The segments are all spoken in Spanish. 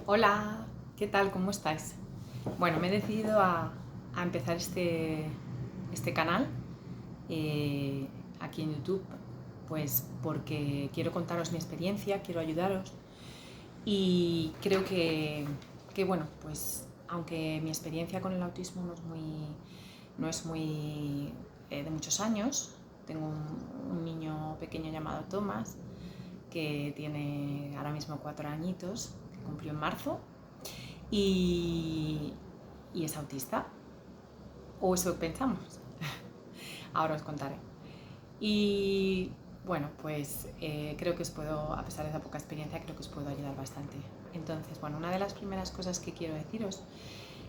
Hola, ¿qué tal? ¿Cómo estáis? Bueno, me he decidido a empezar este canal eh, aquí en YouTube, pues porque quiero contaros mi experiencia, quiero ayudaros y creo que bueno, pues aunque mi experiencia con el autismo no es muy de muchos años, tengo un niño pequeño llamado Tomás que tiene ahora mismo 4 añitos, que cumplió en marzo y, y es autista, o eso pensamos. Ahora os contaré. Y bueno, pues creo que os puedo, a pesar de esa poca experiencia, creo que os puedo ayudar bastante. Entonces, bueno, una de las primeras cosas que quiero deciros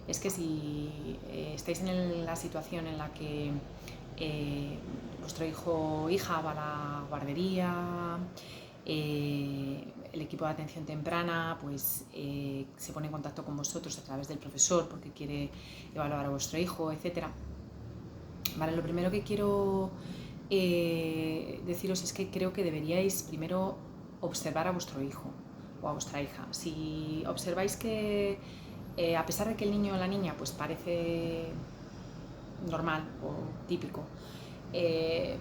es que si estáis en la situación en la que vuestro hijo o hija va a la guardería, el equipo de atención temprana pues se pone en contacto con vosotros a través del profesor porque quiere evaluar a vuestro hijo, etcétera. Vale, lo primero que quiero deciros es que creo que deberíais primero observar a vuestro hijo o a vuestra hija. Si observáis que a pesar de que el niño o la niña pues parece normal o típico, eh,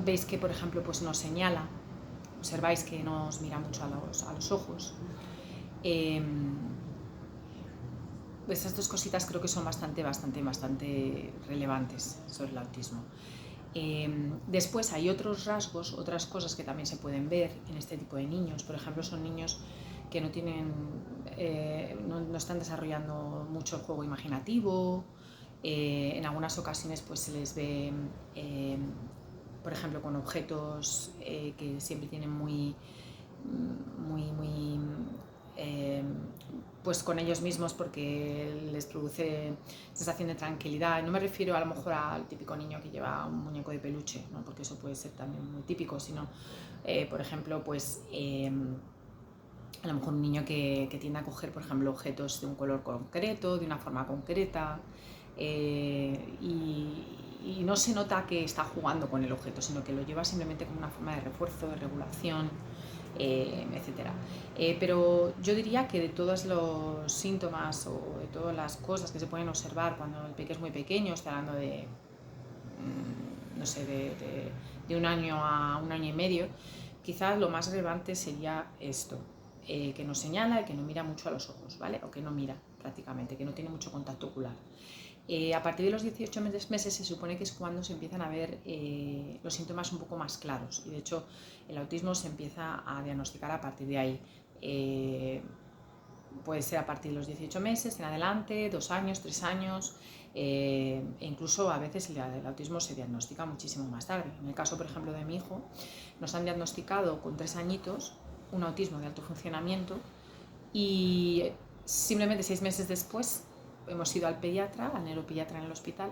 veis que por ejemplo pues nos señala, observáis que nos mira mucho a los ojos, eh, esas dos cositas creo que son bastante relevantes sobre el autismo. Después hay otros rasgos, otras cosas que también se pueden ver en este tipo de niños. Por ejemplo, son niños que no están desarrollando mucho el juego imaginativo. En algunas ocasiones pues se les ve, por ejemplo, con objetos que siempre tienen muy eh, pues con ellos mismos porque les produce sensación de tranquilidad. No me refiero a lo mejor al típico niño que lleva un muñeco de peluche, ¿no? Porque eso puede ser también muy típico, sino, por ejemplo, pues a lo mejor un niño que tiende a coger, por ejemplo, objetos de un color concreto, de una forma concreta, y no se nota que está jugando con el objeto, sino que lo lleva simplemente como una forma de refuerzo, de regulación, etcétera. Pero yo diría que de todos los síntomas o de todas las cosas que se pueden observar cuando el peque es muy pequeño, estoy hablando de, no sé, de 1 año a 1 año y medio, quizás lo más relevante sería esto, que nos señala y que no mira mucho a los ojos, ¿vale? O que no mira prácticamente, que no tiene mucho contacto ocular. A partir de los 18 meses se supone que es cuando se empiezan a ver los síntomas un poco más claros, y de hecho el autismo se empieza a diagnosticar a partir de ahí. Puede ser a partir de los 18 meses en adelante, 2 años, 3 años, e incluso a veces el autismo se diagnostica muchísimo más tarde. En el caso, por ejemplo, de mi hijo, nos han diagnosticado con 3 añitos un autismo de alto funcionamiento y simplemente 6 meses después hemos ido al pediatra, al neuropediatra en el hospital,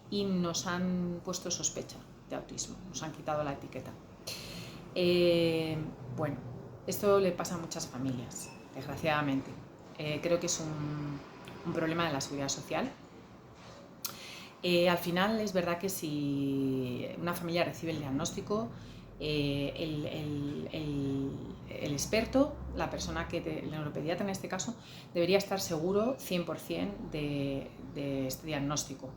y nos han puesto sospecha de autismo, nos han quitado la etiqueta. Bueno, esto le pasa a muchas familias, desgraciadamente. Creo que es un problema de la seguridad social. Al final es verdad que si una familia recibe el diagnóstico, el experto, la persona el neuropediatra en este caso, debería estar seguro 100% de este diagnóstico.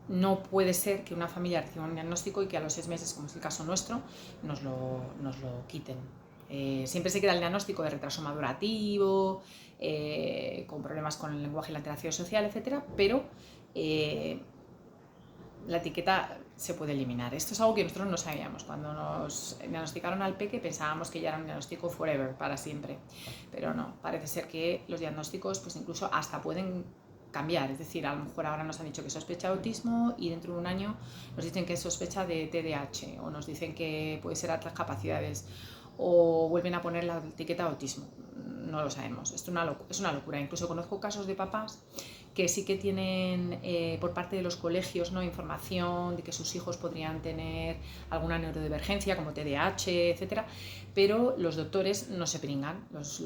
No puede ser que una familia reciba un diagnóstico y que a los 6 meses, como es el caso nuestro, nos lo quiten. Siempre se queda el diagnóstico de retraso madurativo, con problemas con el lenguaje y la interacción social, etcétera, pero la etiqueta se puede eliminar. Esto es algo que nosotros no sabíamos. Cuando nos diagnosticaron al peque pensábamos que ya era un diagnóstico forever, para siempre, pero no, parece ser que los diagnósticos pues incluso hasta pueden cambiar, es decir, a lo mejor ahora nos han dicho que sospecha de autismo y dentro de un año nos dicen que es sospecha de TDAH, o nos dicen que puede ser otras capacidades, o vuelven a poner la etiqueta de autismo. No lo sabemos, esto es una locura. Incluso conozco casos de papás que sí que tienen por parte de los colegios, ¿no?, información de que sus hijos podrían tener alguna neurodivergencia como TDAH, etcétera, pero los doctores no se pringan, los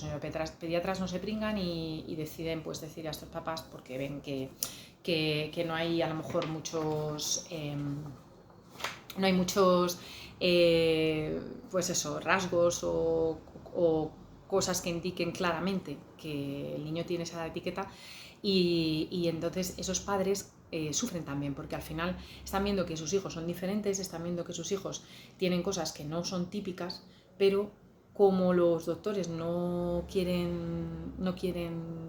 neuropediatras no se pringan y deciden pues decir a estos papás, porque ven que no hay a lo mejor muchos pues eso, rasgos o o cosas que indiquen claramente que el niño tiene esa etiqueta, y entonces esos padres sufren también, porque al final están viendo que sus hijos son diferentes, están viendo que sus hijos tienen cosas que no son típicas, pero como los doctores no quieren,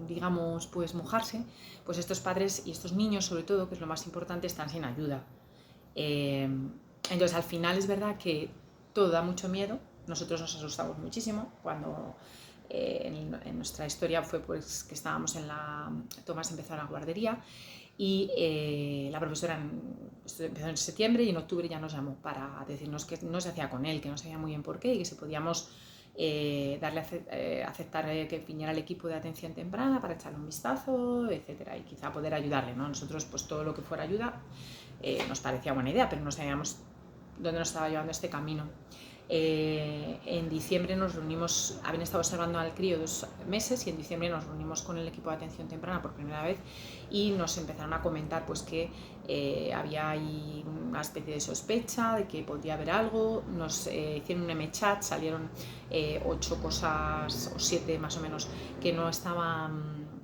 digamos, pues mojarse, pues estos padres y estos niños, sobre todo, que es lo más importante, están sin ayuda. Entonces, al final es verdad que todo da mucho miedo. Nosotros nos asustamos muchísimo cuando en nuestra historia fue pues que estábamos Tomás empezó en la guardería, y la profesora empezó en septiembre y en octubre ya nos llamó para decirnos que no se hacía con él, que no sabía muy bien por qué y que si podíamos aceptar que viniera el equipo de atención temprana para echarle un vistazo, etcétera, y quizá poder ayudarle, ¿no? Nosotros pues todo lo que fuera ayuda nos parecía buena idea, pero no sabíamos dónde nos estaba llevando este camino. En diciembre nos reunimos, habían estado observando al crío 2 meses, y en diciembre nos reunimos con el equipo de atención temprana por primera vez y nos empezaron a comentar pues que había ahí una especie de sospecha de que podría haber algo. Nos hicieron un M-chat, salieron 8 cosas o 7 más o menos que no estaban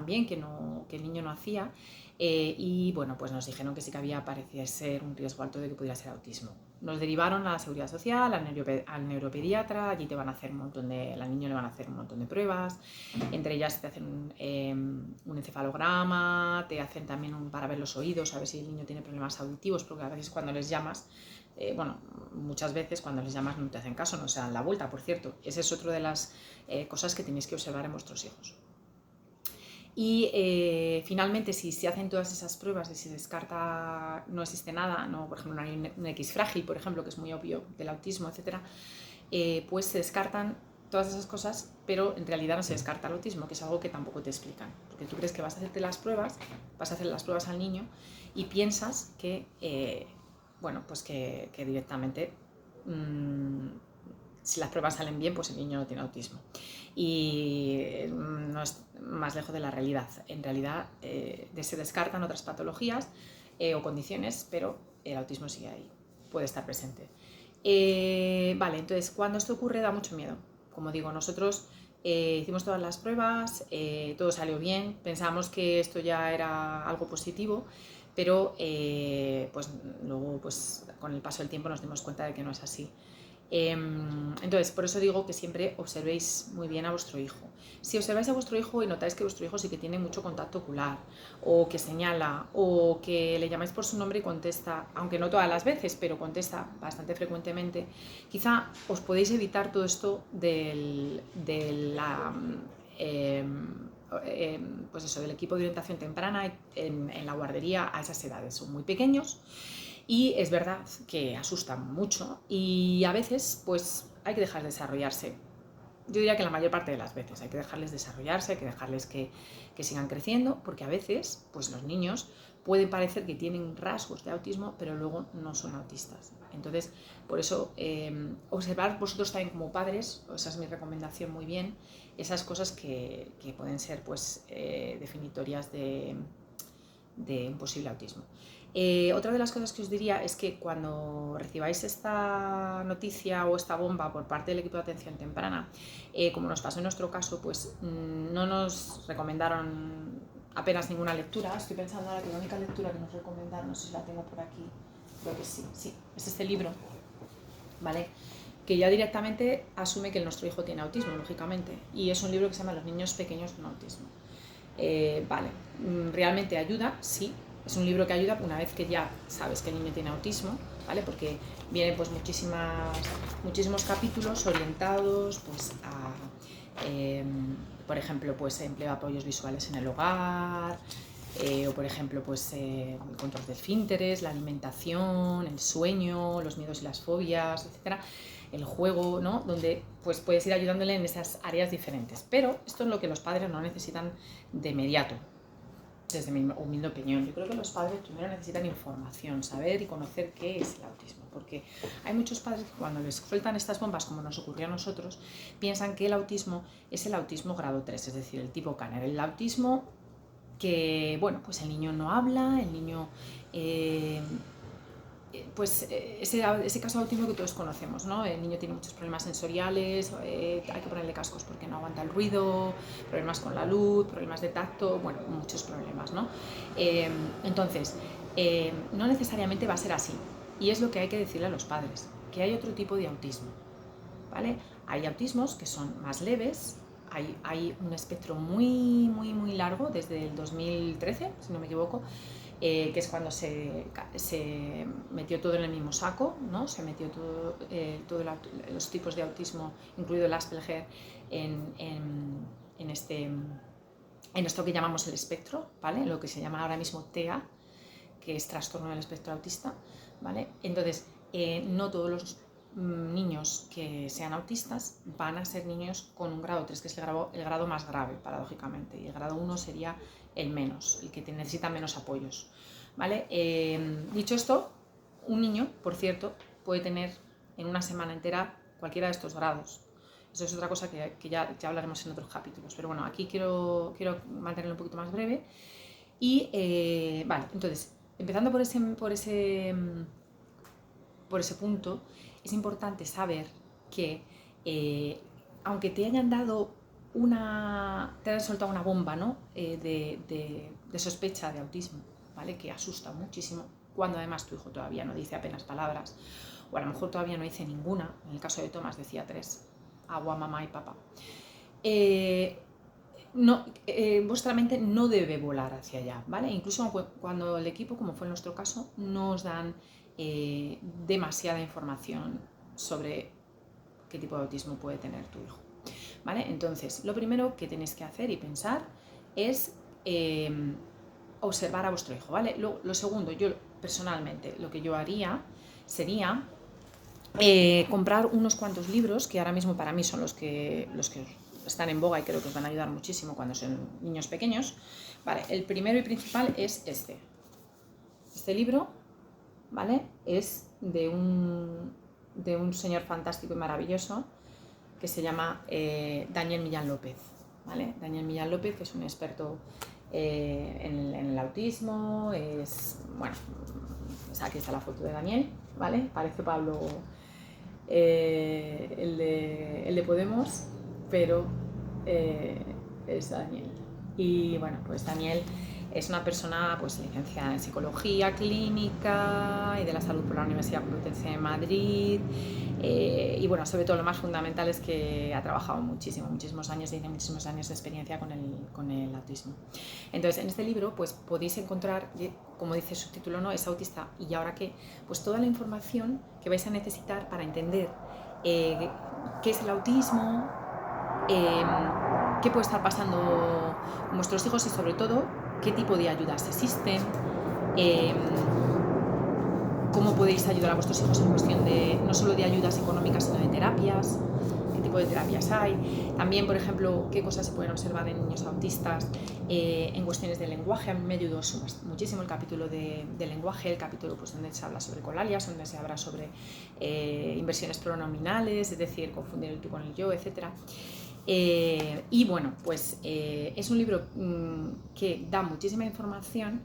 bien, que el niño no hacía, y bueno, pues nos dijeron que sí que parecía ser un riesgo alto de que pudiera ser autismo. Nos derivaron a la Seguridad Social, al neuropediatra. Allí al niño le van a hacer un montón de pruebas, entre ellas te hacen un encefalograma, te hacen también para ver los oídos, a ver si el niño tiene problemas auditivos, porque a veces cuando les llamas, muchas veces cuando les llamas no te hacen caso, no se dan la vuelta, por cierto. Esa es otra de las cosas que tenéis que observar en vuestros hijos. Y finalmente, si se hacen todas esas pruebas y se descarta, no existe nada, ¿no? Por ejemplo, un X frágil, por ejemplo, que es muy obvio del autismo, etc., pues se descartan todas esas cosas, pero en realidad no se descarta el autismo, que es algo que tampoco te explican, porque tú crees que vas a hacer las pruebas al niño y piensas que, pues que directamente, si las pruebas salen bien, pues el niño no tiene autismo. Y no es más lejos de la realidad. En realidad se descartan otras patologías o condiciones, pero el autismo sigue ahí, puede estar presente. Vale, entonces cuando esto ocurre da mucho miedo. Como digo, nosotros hicimos todas las pruebas, todo salió bien, pensamos que esto ya era algo positivo, pero pues luego pues, con el paso del tiempo nos dimos cuenta de que no es así. Entonces, por eso digo que siempre observéis muy bien a vuestro hijo. Si observáis a vuestro hijo y notáis que vuestro hijo sí que tiene mucho contacto ocular, o que señala, o que le llamáis por su nombre y contesta, aunque no todas las veces, pero contesta bastante frecuentemente, quizá os podéis evitar todo esto del equipo de orientación temprana en la guardería a esas edades. Son muy pequeños. Y es verdad que asustan mucho y a veces pues hay que dejar de desarrollarse. Yo diría que la mayor parte de las veces hay que dejarles desarrollarse, hay que dejarles que sigan creciendo, porque a veces pues los niños pueden parecer que tienen rasgos de autismo, pero luego no son autistas. Entonces, por eso, observar vosotros también como padres, esa es mi recomendación muy bien, esas cosas que pueden ser pues definitorias de un posible autismo. Otra de las cosas que os diría es que cuando recibáis esta noticia o esta bomba por parte del equipo de atención temprana, como nos pasó en nuestro caso, pues no nos recomendaron apenas ninguna lectura. Estoy pensando ahora que la única lectura que nos recomendaron, no sé si la tengo por aquí, creo que sí, es este libro, ¿vale? Que ya directamente asume que nuestro hijo tiene autismo, lógicamente, y es un libro que se llama Los niños pequeños con autismo. Vale, realmente ayuda, sí, es un libro que ayuda una vez que ya sabes que el niño tiene autismo, ¿vale? Porque vienen pues muchísimos capítulos orientados pues a, por ejemplo, pues empleo de apoyos visuales en el hogar, o por ejemplo pues el control de esfínteres, la alimentación, el sueño, los miedos y las fobias, etcétera, el juego, ¿no? Donde pues puedes ir ayudándole en esas áreas diferentes. Pero esto es lo que los padres no necesitan de inmediato, desde mi humilde opinión. Yo creo que los padres primero necesitan información, saber y conocer qué es el autismo, porque hay muchos padres que cuando les sueltan estas bombas, como nos ocurrió a nosotros, piensan que el autismo es el autismo grado 3, es decir, el tipo Kanner, el autismo que, bueno, pues el niño no habla, el niño ese caso de autismo que todos conocemos, ¿no? El niño tiene muchos problemas sensoriales, hay que ponerle cascos porque no aguanta el ruido, problemas con la luz, problemas de tacto, bueno, muchos problemas, ¿no? Entonces, no necesariamente va a ser así, y es lo que hay que decirle a los padres, que hay otro tipo de autismo, ¿vale? Hay autismos que son más leves, hay un espectro muy, muy, muy largo desde el 2013, si no me equivoco, que es cuando se metió todo en el mismo saco, ¿no? Se metió todos los tipos de autismo, incluido el Asperger, en esto que llamamos el espectro, ¿vale? Lo que se llama ahora mismo TEA, que es trastorno del espectro autista, ¿vale? Entonces, no todos los niños que sean autistas van a ser niños con un grado 3, que es el grado más grave, paradójicamente, y el grado 1 sería el menos, el que necesita menos apoyos, ¿vale? Dicho esto, un niño, por cierto, puede tener en una semana entera cualquiera de estos grados. Eso es otra cosa que ya hablaremos en otros capítulos, pero bueno, aquí quiero mantenerlo un poquito más breve. Y vale, entonces, empezando por ese punto, es importante saber que aunque te hayan dado te hayan soltado una bomba, ¿no? de sospecha de autismo, ¿vale? Que asusta muchísimo, cuando además tu hijo todavía no dice apenas palabras, o a lo mejor todavía no dice ninguna. En el caso de Tomás decía 3, agua, mamá y papá. Vuestra mente no debe volar hacia allá, ¿vale? Incluso cuando el equipo, como fue en nuestro caso, nos dan demasiada información sobre qué tipo de autismo puede tener tu hijo, ¿vale? Entonces, lo primero que tenéis que hacer y pensar es observar a vuestro hijo, ¿vale? Lo segundo, yo personalmente, lo que yo haría sería comprar unos cuantos libros, que ahora mismo para mí son los que están en boga y creo que os van a ayudar muchísimo cuando son niños pequeños. Vale, el primero y principal es este. Este libro, ¿vale? Es de un señor fantástico y maravilloso que se llama Daniel Millán López, ¿vale? Daniel Millán López, que es un experto en el autismo, bueno, aquí está la foto de Daniel, ¿vale? Parece Pablo, el de Podemos, pero es Daniel. Y bueno, pues Daniel es una persona pues licenciada en Psicología Clínica y de la Salud por la Universidad Complutense de Madrid, y bueno, sobre todo lo más fundamental es que ha trabajado muchísimos años y tiene muchísimos años de experiencia con el autismo. Entonces, en este libro pues podéis encontrar, como dice su título, ¿no? Es autista y ahora qué, pues toda la información que vais a necesitar para entender qué es el autismo, qué puede estar pasando con vuestros hijos y sobre todo qué tipo de ayudas existen, cómo podéis ayudar a vuestros hijos en cuestión de no solo de ayudas económicas sino de terapias, qué tipo de terapias hay, también por ejemplo qué cosas se pueden observar en niños autistas en cuestiones de lenguaje. A mí me ayudó muchísimo el capítulo de lenguaje, el capítulo pues, donde se habla sobre colalias, donde se habla sobre inversiones pronominales, es decir, confundir el tú con el yo, etc. Y bueno, pues es un libro que da muchísima información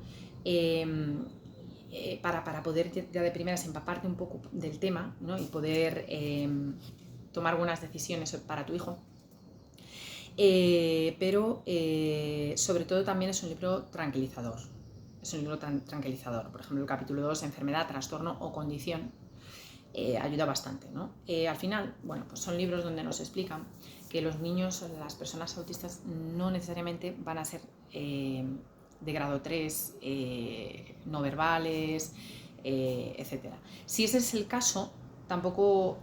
para poder ya de primeras empaparte un poco del tema, ¿no? Y poder tomar buenas decisiones para tu hijo. Pero sobre todo también es un libro tranquilizador. Es un libro tranquilizador. Por ejemplo, el capítulo 2, enfermedad, trastorno o condición, ayuda bastante, ¿no? Al final, bueno, pues son libros donde nos explican que los niños, las personas autistas, no necesariamente van a ser de grado 3, no verbales, etc. Si ese es el caso, tampoco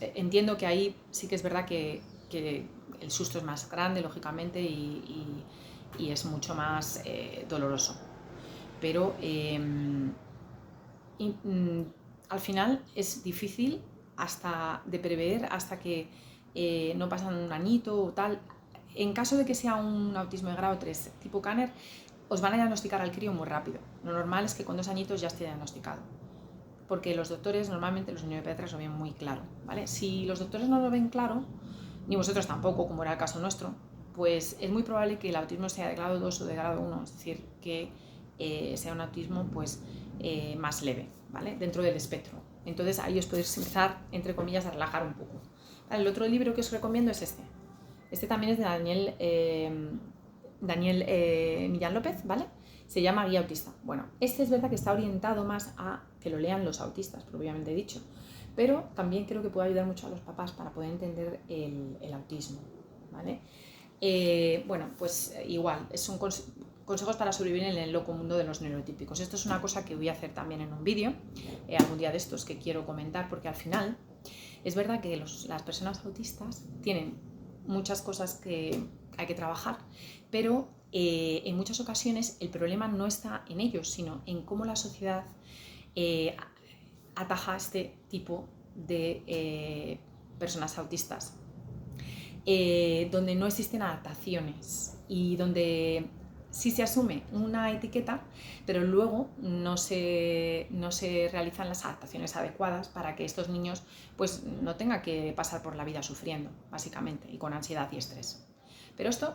entiendo que ahí sí que es verdad que el susto es más grande, lógicamente, y es mucho más doloroso. Pero al final es difícil hasta de prever hasta que no pasan un añito o tal. En caso de que sea un autismo de grado 3 tipo Kanner, os van a diagnosticar al crío muy rápido. Lo normal es que con 2 añitos ya esté diagnosticado, porque los doctores normalmente, los neuropediatras, lo ven muy claro, ¿vale? Si los doctores no lo ven claro, ni vosotros tampoco, como era el caso nuestro, pues es muy probable que el autismo sea de grado 2 o de grado 1, es decir, que sea un autismo pues más leve, ¿vale? Dentro del espectro. Entonces ahí os podéis empezar, entre comillas, a relajar un poco. Vale, el otro libro que os recomiendo es este. Este también es de Daniel Millán López, ¿vale? Se llama Guía Autista. Bueno, este es verdad que está orientado más a que lo lean los autistas, propiamente dicho, pero también creo que puede ayudar mucho a los papás para poder entender el autismo, ¿vale? Bueno, pues igual, son consejos para sobrevivir en el loco mundo de los neurotípicos. Esto es una cosa que voy a hacer también en un vídeo, algún día de estos que quiero comentar, porque al final es verdad que las personas autistas tienen muchas cosas que hay que trabajar, pero en muchas ocasiones el problema no está en ellos, sino en cómo la sociedad ataja este tipo de personas autistas, donde no existen adaptaciones y donde sí se asume una etiqueta, pero luego no se realizan las adaptaciones adecuadas para que estos niños pues, no tengan que pasar por la vida sufriendo, básicamente, y con ansiedad y estrés. Pero esto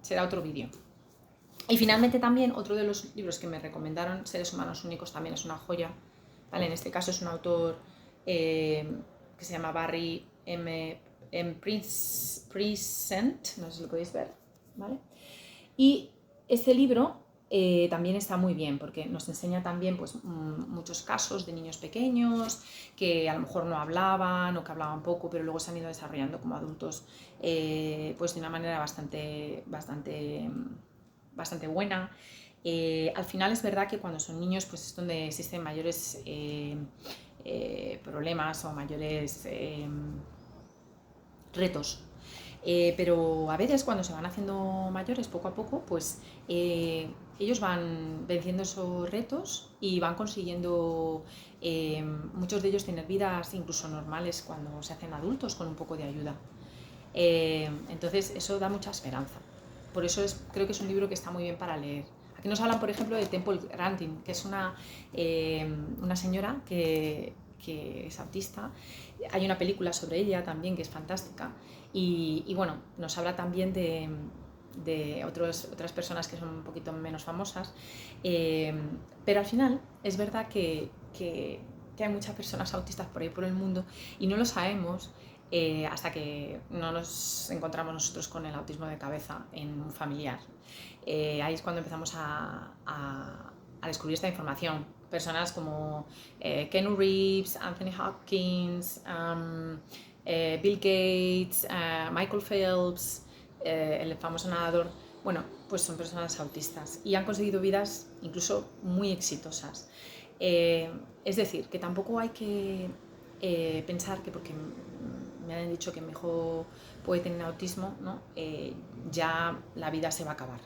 será otro vídeo. Y finalmente también otro de los libros que me recomendaron, Seres Humanos Únicos, también es una joya, ¿vale? En este caso es un autor que se llama Barry M. Present, no sé si lo podéis ver, ¿vale? Y este libro también está muy bien porque nos enseña también pues, muchos casos de niños pequeños que a lo mejor no hablaban o que hablaban poco, pero luego se han ido desarrollando como adultos pues de una manera bastante buena. Al final es verdad que cuando son niños pues es donde existen mayores problemas o mayores retos. Pero a veces cuando se van haciendo mayores poco a poco, pues ellos van venciendo esos retos y van consiguiendo, muchos de ellos, tener vidas incluso normales cuando se hacen adultos con un poco de ayuda. Entonces eso da mucha esperanza. Por eso creo que es un libro que está muy bien para leer. Aquí nos hablan, por ejemplo, de Temple Grandin, que es una señora que es autista. Hay una película sobre ella también que es fantástica. Y bueno, nos habla también de otras personas que son un poquito menos famosas. Pero al final es verdad que hay muchas personas autistas por ahí por el mundo y no lo sabemos. Hasta que no nos encontramos nosotros con el autismo de cabeza en un familiar. Ahí es cuando empezamos a descubrir esta información. Personas como Keanu Reeves, Anthony Hopkins, Bill Gates, Michael Phelps, el famoso nadador, bueno, pues son personas autistas y han conseguido vidas incluso muy exitosas. Es decir, que tampoco hay que pensar que porque me han dicho que mi hijo puede tener autismo, ¿no? Ya la vida se va a acabar.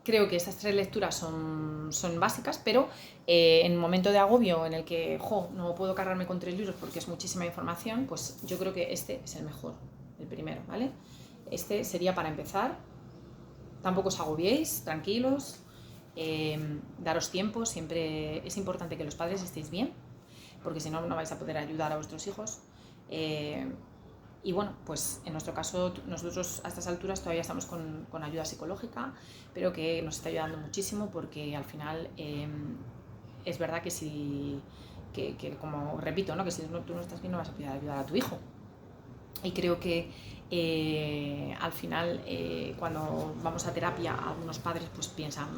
Creo que estas 3 lecturas son básicas, pero en un momento de agobio en el que no puedo cargarme con 3 libros porque es muchísima información, pues yo creo que este es el mejor, el primero, ¿vale? Este sería para empezar. Tampoco os agobiéis, tranquilos, daros tiempo. Siempre es importante que los padres estéis bien, porque si no, no vais a poder ayudar a vuestros hijos. Y bueno, pues en nuestro caso, nosotros a estas alturas todavía estamos con ayuda psicológica, pero que nos está ayudando muchísimo porque al final es verdad que como repito, ¿no? Que si tú no estás bien no vas a poder ayudar a tu hijo. Y creo que al final cuando vamos a terapia, algunos padres pues piensan,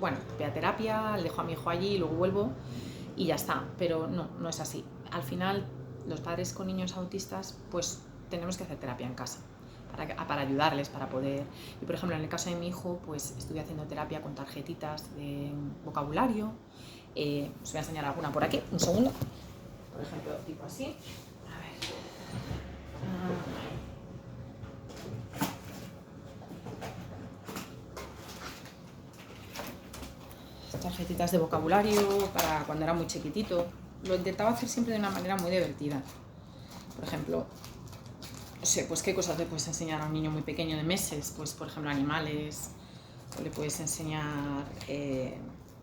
bueno, voy a terapia, le dejo a mi hijo allí y luego vuelvo y ya está, pero no es así. Al final los padres con niños autistas pues tenemos que hacer terapia en casa para ayudarles, para poder... Y por ejemplo en el caso de mi hijo pues estuve haciendo terapia con tarjetitas de vocabulario. Os voy a enseñar alguna por aquí, un segundo. Por ejemplo, tipo así. A ver. Tarjetitas de vocabulario para cuando era muy chiquitito. Lo intentaba hacer siempre de una manera muy divertida. Por ejemplo, no sé, pues qué cosas le puedes enseñar a un niño muy pequeño de meses, pues por ejemplo animales, o le puedes enseñar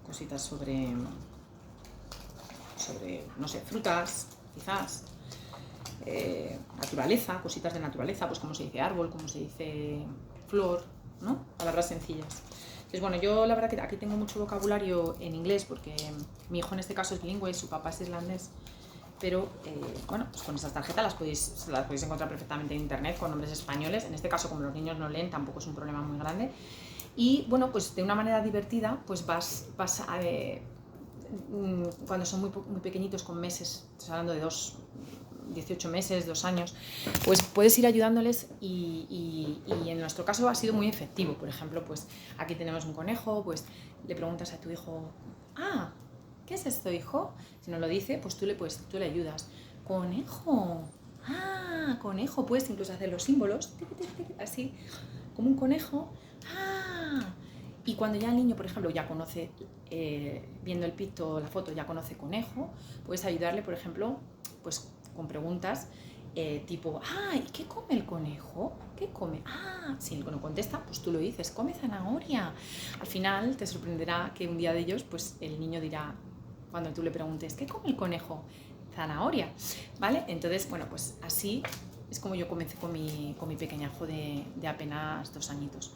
cositas sobre, no sé, frutas, quizás, naturaleza, cositas de naturaleza, pues cómo se dice árbol, cómo se dice flor, ¿no? Palabras sencillas. Entonces, bueno, yo la verdad que aquí tengo mucho vocabulario en inglés porque mi hijo en este caso es bilingüe, su papá es irlandés, pero bueno, pues con estas tarjetas las podéis encontrar perfectamente en internet con nombres españoles. En este caso, como los niños no leen, tampoco es un problema muy grande. Y bueno, pues de una manera divertida, pues vas a, cuando son muy pequeñitos, con meses, estoy hablando de 18 meses, 2 años, pues puedes ir ayudándoles y en nuestro caso ha sido muy efectivo. Por ejemplo, pues aquí tenemos un conejo, pues le preguntas a tu hijo, ¿qué es esto, hijo? Si no lo dice, pues tú le ayudas. Conejo, conejo, puedes incluso hacer los símbolos, así, como un conejo. Y cuando ya el niño, por ejemplo, ya conoce, viendo el picto, la foto, ya conoce conejo, puedes ayudarle, por ejemplo, pues con preguntas tipo, ¿y qué come el conejo? ¿Qué come? Si el conejo contesta, pues tú lo dices, come zanahoria. Al final te sorprenderá que un día de ellos, pues el niño dirá, cuando tú le preguntes, ¿qué come el conejo? Zanahoria, ¿vale? Entonces, bueno, pues así es como yo comencé con mi pequeñajo de apenas 2 añitos.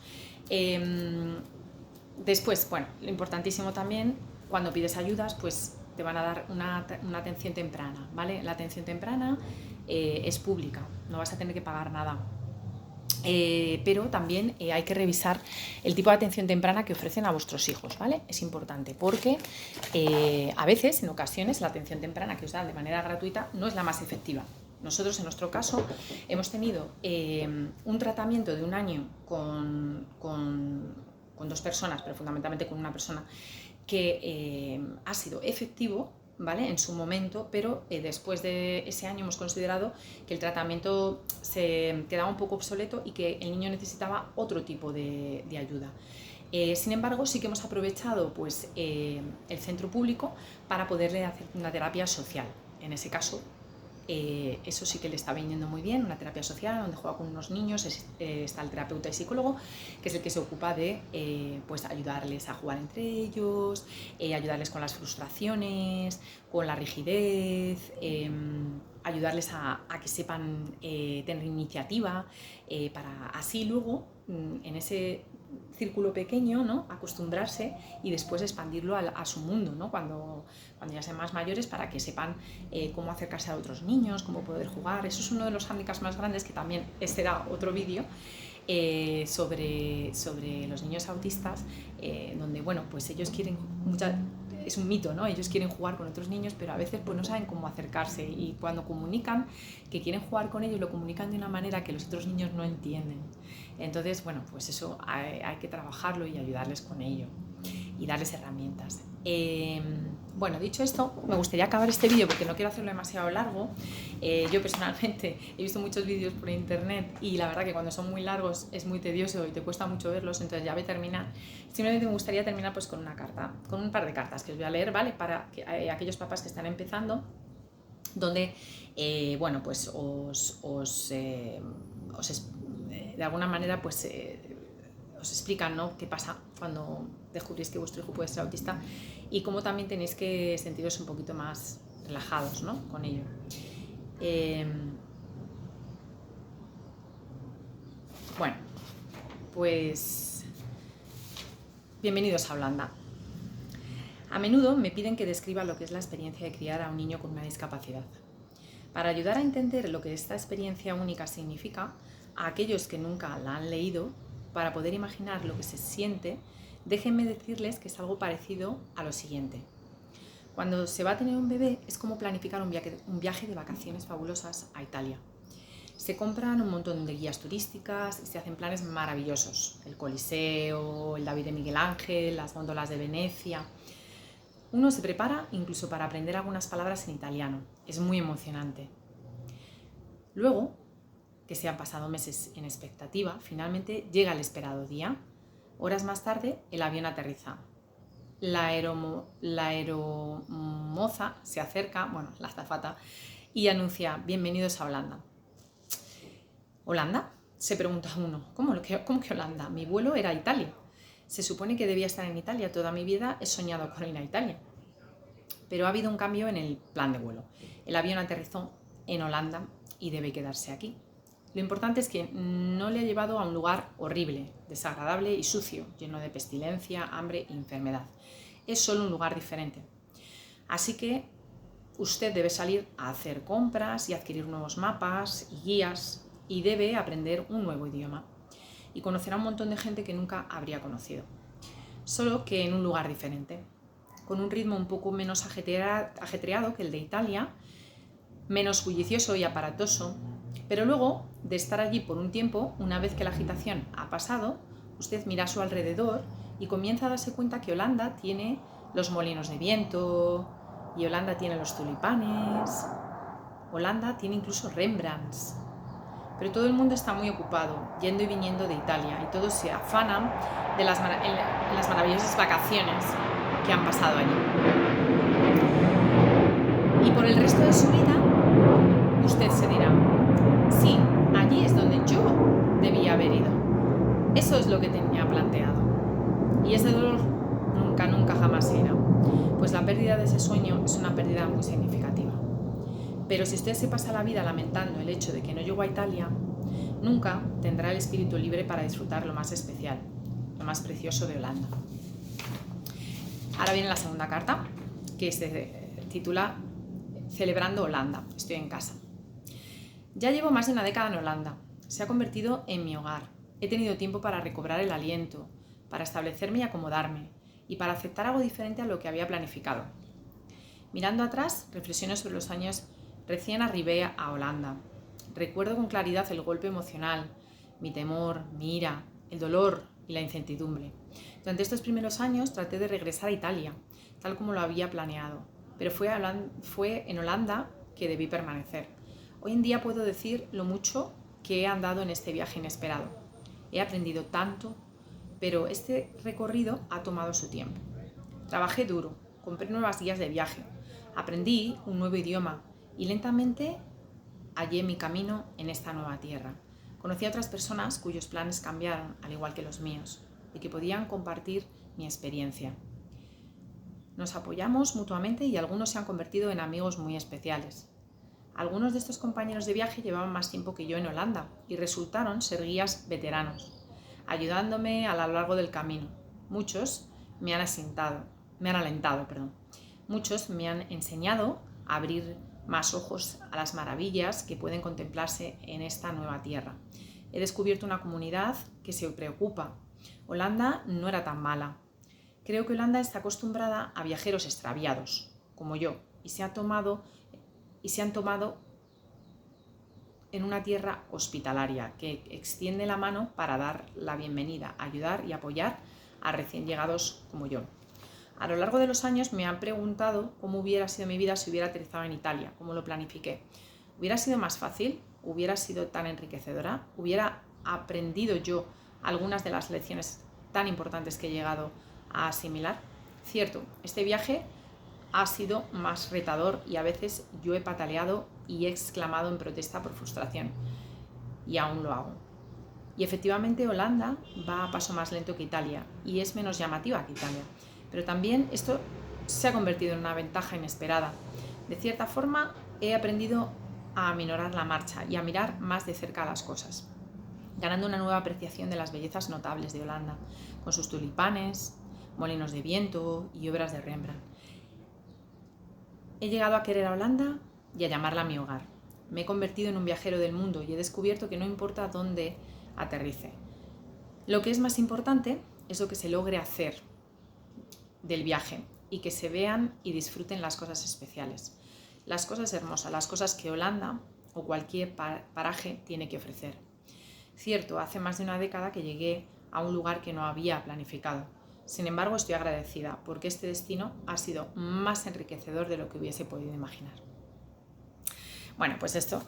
Después, bueno, lo importantísimo también, cuando pides ayudas, pues te van a dar una atención temprana, ¿vale? La atención temprana es pública, no vas a tener que pagar nada. Pero también hay que revisar el tipo de atención temprana que ofrecen a vuestros hijos, ¿vale? Es importante porque a veces, en ocasiones, la atención temprana que os dan de manera gratuita no es la más efectiva. Nosotros, en nuestro caso, hemos tenido un tratamiento de 1 año con 2 personas, pero fundamentalmente con una persona, que ha sido efectivo, ¿vale? En su momento, pero después de ese año hemos considerado que el tratamiento se quedaba un poco obsoleto y que el niño necesitaba otro tipo de ayuda. Sin embargo, sí que hemos aprovechado pues, el centro público para poderle hacer una terapia social. En ese caso, eso sí que le está viniendo muy bien, una terapia social donde juega con unos niños, está el terapeuta y psicólogo, que es el que se ocupa de pues ayudarles a jugar entre ellos, ayudarles con las frustraciones, con la rigidez, ayudarles a que sepan tener iniciativa, para así luego en ese círculo pequeño, ¿no? Acostumbrarse y después expandirlo a su mundo, ¿no? Cuando ya sean más mayores, para que sepan cómo acercarse a otros niños, cómo poder jugar. Eso es uno de los hándicaps más grandes, que también será otro vídeo sobre los niños autistas, donde bueno, pues ellos quieren es un mito, ¿no? Ellos quieren jugar con otros niños, pero a veces pues no saben cómo acercarse, y cuando comunican que quieren jugar con ellos, lo comunican de una manera que los otros niños no entienden. Entonces, bueno, pues eso hay que trabajarlo y ayudarles con ello y darles herramientas. Bueno, dicho esto, me gustaría acabar este vídeo porque no quiero hacerlo demasiado largo. Yo personalmente he visto muchos vídeos por internet y la verdad que cuando son muy largos es muy tedioso y te cuesta mucho verlos, entonces ya voy a terminar. Simplemente me gustaría terminar pues con una carta, con un par de cartas que os voy a leer, ¿vale? Para aquellos papás que están empezando, donde, bueno, pues de alguna manera, pues os explican, ¿no? Qué pasa cuando descubrís que vuestro hijo puede ser autista y cómo también tenéis que sentiros un poquito más relajados, ¿no? Con ello. Bueno, pues bienvenidos a Holanda. A menudo me piden que describa lo que es la experiencia de criar a un niño con una discapacidad. Para ayudar a entender lo que esta experiencia única significa, a aquellos que nunca la han leído, para poder imaginar lo que se siente, déjenme decirles que es algo parecido a lo siguiente. Cuando se va a tener un bebé es como planificar un viaje de vacaciones fabulosas a Italia. Se compran un montón de guías turísticas y se hacen planes maravillosos. El Coliseo, el David de Miguel Ángel, las góndolas de Venecia. Uno se prepara incluso para aprender algunas palabras en italiano. Es muy emocionante. Luego, que se han pasado meses en expectativa, finalmente llega el esperado día. Horas más tarde, el avión aterriza. La aeromoza se acerca, bueno, la azafata, y anuncia: bienvenidos a Holanda. ¿Holanda?, se pregunta uno. ¿Cómo que Holanda? Mi vuelo era a Italia. Se supone que debía estar en Italia. Toda mi vida he soñado con ir a Italia. Pero ha habido un cambio en el plan de vuelo. El avión aterrizó en Holanda y debe quedarse aquí. Lo importante es que no le ha llevado a un lugar horrible, desagradable y sucio, lleno de pestilencia, hambre e enfermedad. Es solo un lugar diferente. Así que usted debe salir a hacer compras y adquirir nuevos mapas y guías y debe aprender un nuevo idioma y conocerá un montón de gente que nunca habría conocido, solo que en un lugar diferente, con un ritmo un poco menos ajetreado que el de Italia, menos bullicioso y aparatoso, pero luego de estar allí por un tiempo, una vez que la agitación ha pasado, usted mira a su alrededor y comienza a darse cuenta que Holanda tiene los molinos de viento, y Holanda tiene los tulipanes, Holanda tiene incluso Rembrandts. Pero todo el mundo está muy ocupado, yendo y viniendo de Italia, y todos se afanan de las maravillosas vacaciones que han pasado allí. Y por el resto de su vida, usted se dirá, sí, allí es donde yo debía haber ido. Eso es lo que tenía planteado. Y ese dolor nunca jamás se irá, pues la pérdida de ese sueño es una pérdida muy significativa. Pero si usted se pasa la vida lamentando el hecho de que no llegó a Italia, nunca tendrá el espíritu libre para disfrutar lo más especial, lo más precioso de Holanda. Ahora viene la segunda carta, que se titula Celebrando Holanda, estoy en casa. Ya llevo más de una década en Holanda, se ha convertido en mi hogar. He tenido tiempo para recobrar el aliento, para establecerme y acomodarme, y para aceptar algo diferente a lo que había planificado. Mirando atrás, reflexiono sobre los años recién arribé a Holanda. Recuerdo con claridad el golpe emocional, mi temor, mi ira, el dolor y la incertidumbre. Durante estos primeros años traté de regresar a Italia, tal como lo había planeado, pero fue en Holanda que debí permanecer. Hoy en día puedo decir lo mucho que he andado en este viaje inesperado. He aprendido tanto, pero este recorrido ha tomado su tiempo. Trabajé duro, compré nuevas guías de viaje, aprendí un nuevo idioma y lentamente hallé mi camino en esta nueva tierra. Conocí a otras personas cuyos planes cambiaron, al igual que los míos, y que podían compartir mi experiencia. Nos apoyamos mutuamente y algunos se han convertido en amigos muy especiales. Algunos de estos compañeros de viaje llevaban más tiempo que yo en Holanda y resultaron ser guías veteranos, ayudándome a lo largo del camino. Muchos me han alentado. Muchos me han enseñado a abrir más ojos a las maravillas que pueden contemplarse en esta nueva tierra. He descubierto una comunidad que se preocupa. Holanda no era tan mala. Creo que Holanda está acostumbrada a viajeros extraviados, como yo, y se han tomado en una tierra hospitalaria que extiende la mano para dar la bienvenida, ayudar y apoyar a recién llegados como yo. A lo largo de los años me han preguntado cómo hubiera sido mi vida si hubiera aterrizado en Italia, cómo lo planifiqué. ¿Hubiera sido más fácil? ¿Hubiera sido tan enriquecedora? ¿Hubiera aprendido yo algunas de las lecciones tan importantes que he llegado a asimilar? Cierto, este viaje ha sido más retador y a veces yo he pataleado y he exclamado en protesta por frustración. Y aún lo hago. Y efectivamente Holanda va a paso más lento que Italia y es menos llamativa que Italia. Pero también esto se ha convertido en una ventaja inesperada. De cierta forma, he aprendido a aminorar la marcha y a mirar más de cerca las cosas, ganando una nueva apreciación de las bellezas notables de Holanda, con sus tulipanes, molinos de viento y obras de Rembrandt. He llegado a querer a Holanda y a llamarla mi hogar. Me he convertido en un viajero del mundo y he descubierto que no importa dónde aterrice. Lo que es más importante es lo que se logre hacer del viaje y que se vean y disfruten las cosas especiales, las cosas hermosas, las cosas que Holanda o cualquier paraje tiene que ofrecer. Cierto, hace más de una década que llegué a un lugar que no había planificado. Sin embargo, estoy agradecida porque este destino ha sido más enriquecedor de lo que hubiese podido imaginar. Bueno, pues esto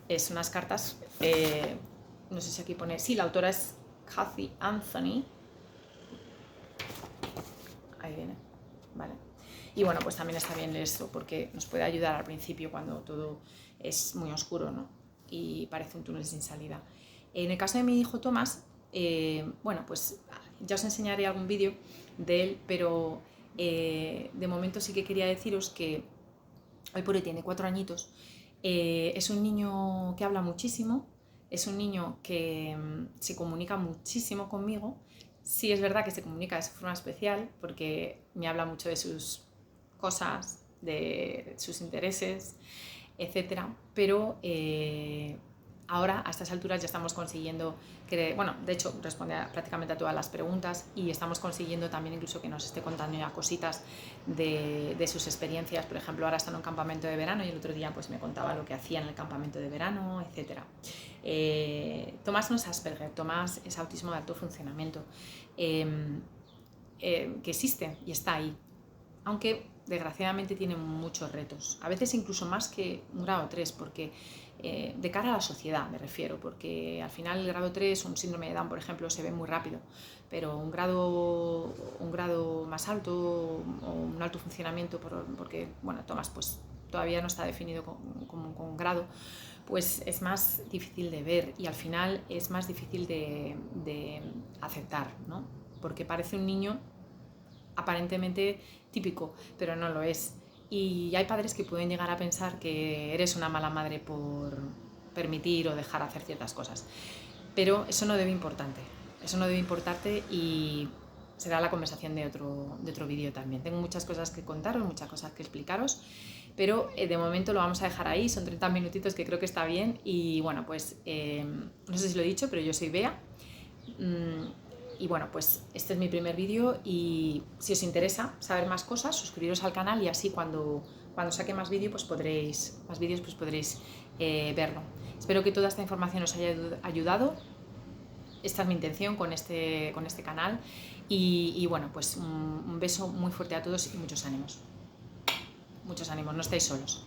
es unas cartas, no sé si aquí pone, sí, la autora es Cathy Anthony. Ahí viene, ¿vale? Y bueno, pues también está bien esto porque nos puede ayudar al principio cuando todo es muy oscuro, ¿no? Y parece un túnel sin salida. En el caso de mi hijo Tomás, bueno, pues ya os enseñaré algún vídeo de él, pero de momento sí que quería deciros que hoy por hoy tiene 4 añitos, es un niño que habla muchísimo, Es un niño que se comunica muchísimo conmigo. Sí es verdad que se comunica de forma especial porque me habla mucho de sus cosas, de sus intereses, etc. Pero ahora, a estas alturas, ya estamos consiguiendo, bueno, de hecho, responde prácticamente a todas las preguntas y estamos consiguiendo también incluso que nos esté contando ya cositas de sus experiencias. Por ejemplo, ahora está en un campamento de verano y el otro día pues me contaba lo que hacía en el campamento de verano, etc. Tomás no es Asperger, Tomás es autismo de alto funcionamiento, que existe y está ahí, aunque desgraciadamente tiene muchos retos, a veces incluso más que un grado 3, porque de cara a la sociedad me refiero, porque al final el grado 3, un síndrome de Down, por ejemplo, se ve muy rápido, pero un grado más alto o un alto funcionamiento, porque bueno, Tomás pues todavía no está definido como con grado, pues es más difícil de ver y al final es más difícil de aceptar, ¿no? Porque parece un niño aparentemente típico, pero no lo es. Y hay padres que pueden llegar a pensar que eres una mala madre por permitir o dejar hacer ciertas cosas. Pero eso no debe importarte y será la conversación de otro vídeo también. Tengo muchas cosas que contaros, muchas cosas que explicaros, pero de momento lo vamos a dejar ahí, son 30 minutitos que creo que está bien y bueno, pues no sé si lo he dicho, pero yo soy Bea. Y bueno, pues este es mi primer vídeo y si os interesa saber más cosas, suscribiros al canal y así cuando saque más vídeos pues podréis verlo. Espero que toda esta información os haya ayudado. Esta es mi intención con este canal y bueno, pues un beso muy fuerte a todos y muchos ánimos, no estáis solos.